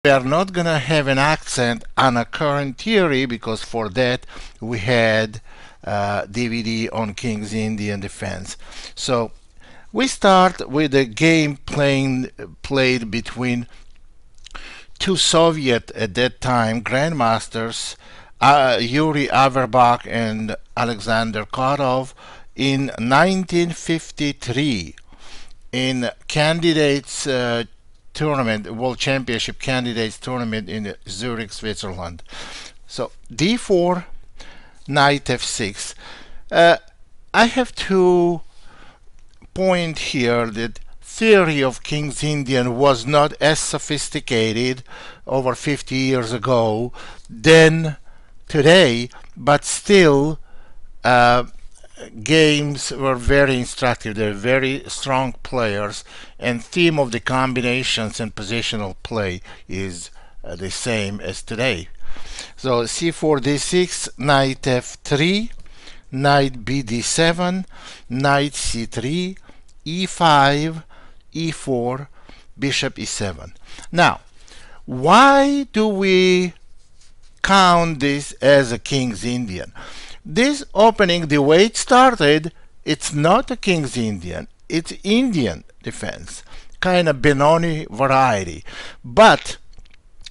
We are not going to have an accent on a current theory because for that we had DVD on King's Indian defense. So we start with a game played between two Soviet at that time grandmasters, Yuri Averbach and Alexander Karov, in 1953 in candidates tournament, World Championship candidates tournament in Zurich, Switzerland. So d4, knight f6. I have to point here that theory of King's Indian was not as sophisticated over 50 years ago than today, but still games were very instructive. They're very strong players, and theme of the combinations and positional play is the same as today. So c4 d6, knight f3, knight b d7, knight c3, e5, e4, bishop e7. Now, why do we count this as a King's Indian? This opening, the way it started, it's not a King's Indian, it's Indian defense, kind of Benoni variety. But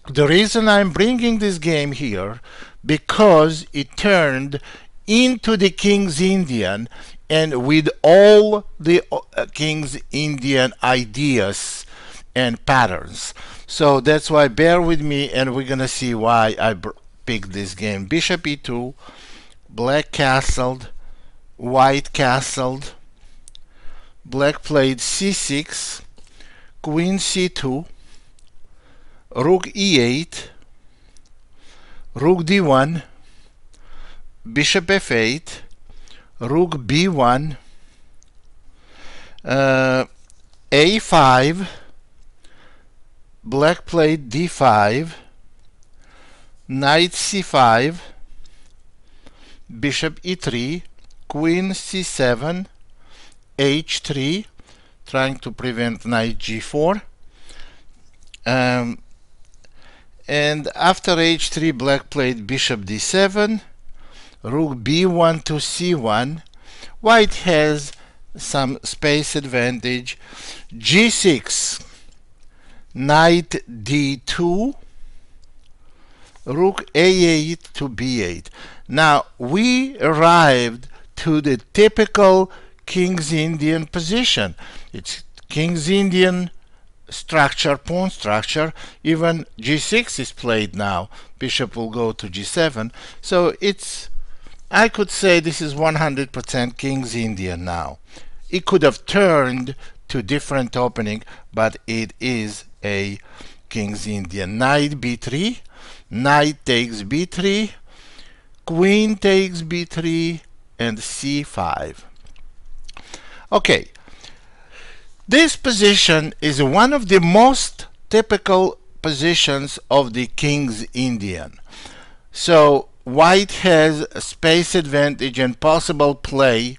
the reason I'm bringing this game here, because it turned into the King's Indian, and with all the King's Indian ideas and patterns. So that's why bear with me, and we're gonna see why I picked this game. Bishop e2, black castled, white castled, black played c6, queen c2, rook e8, rook d1, bishop f8, rook b1, a5, black played d5, knight c5, bishop e3, queen c7, h3, trying to prevent knight g4, and after h3 black played bishop d7, rook b1 to c1. White has some space advantage. g6, knight d2, rook a8 to b8. Now we arrived to the typical King's Indian position. It's King's Indian structure, pawn structure. Even g6 is played now. Bishop will go to g7. So it's, I could say this is 100% King's Indian now. It could have turned to different opening, but it is a King's Indian. Knight b3, knight takes b3, queen takes b3, and c5. Okay, this position is one of the most typical positions of the King's Indian. So white has a space advantage and possible play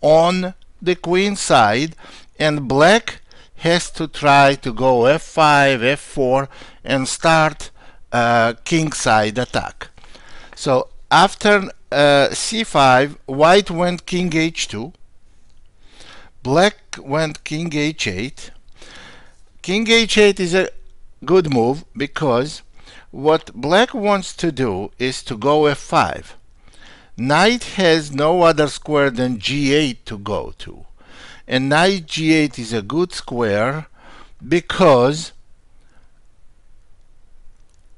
on the queen side, and black has to try to go f5, f4, and start king side attack. So after c5, white went king h2, black went king h8. King h8 is a good move because what black wants to do is to go f5. Knight has no other square than g8 to go to, and knight g8 is a good square because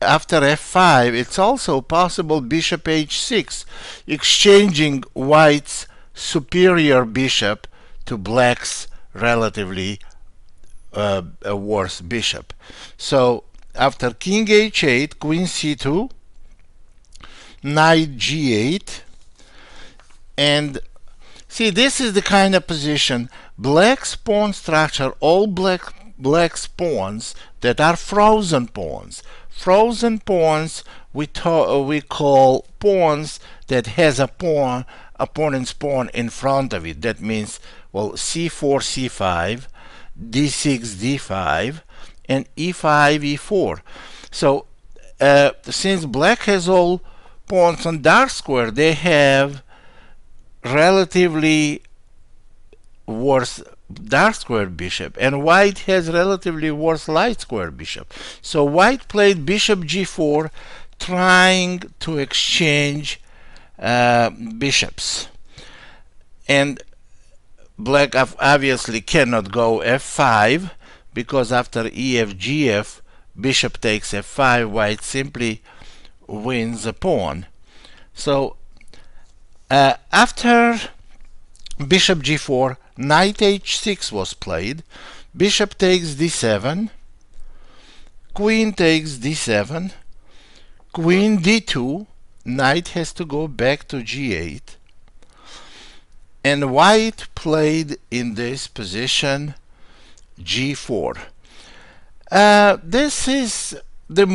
after f5 it's also possible bishop h6, exchanging white's superior bishop to black's relatively worse bishop. So after king h8, queen c2, knight g8, and see, this is the kind of position black's pawn structure, all black's pawns that are frozen pawns. Frozen pawns we call pawns that has a pawn, opponent's pawn in front of it. That means, well, c4, c5, d6, d5, and e5, e4. So since black has all pawns on dark square, they have relatively worse dark square bishop, and white has relatively worse light square bishop. So white played bishop g4, trying to exchange bishops, and black obviously cannot go f5, because after ef gf, bishop takes f5, white simply wins a pawn. So after bishop g4, knight h6 was played, bishop takes d7, queen takes d7, queen d2, knight has to go back to g8, and white played in this position g4. This is the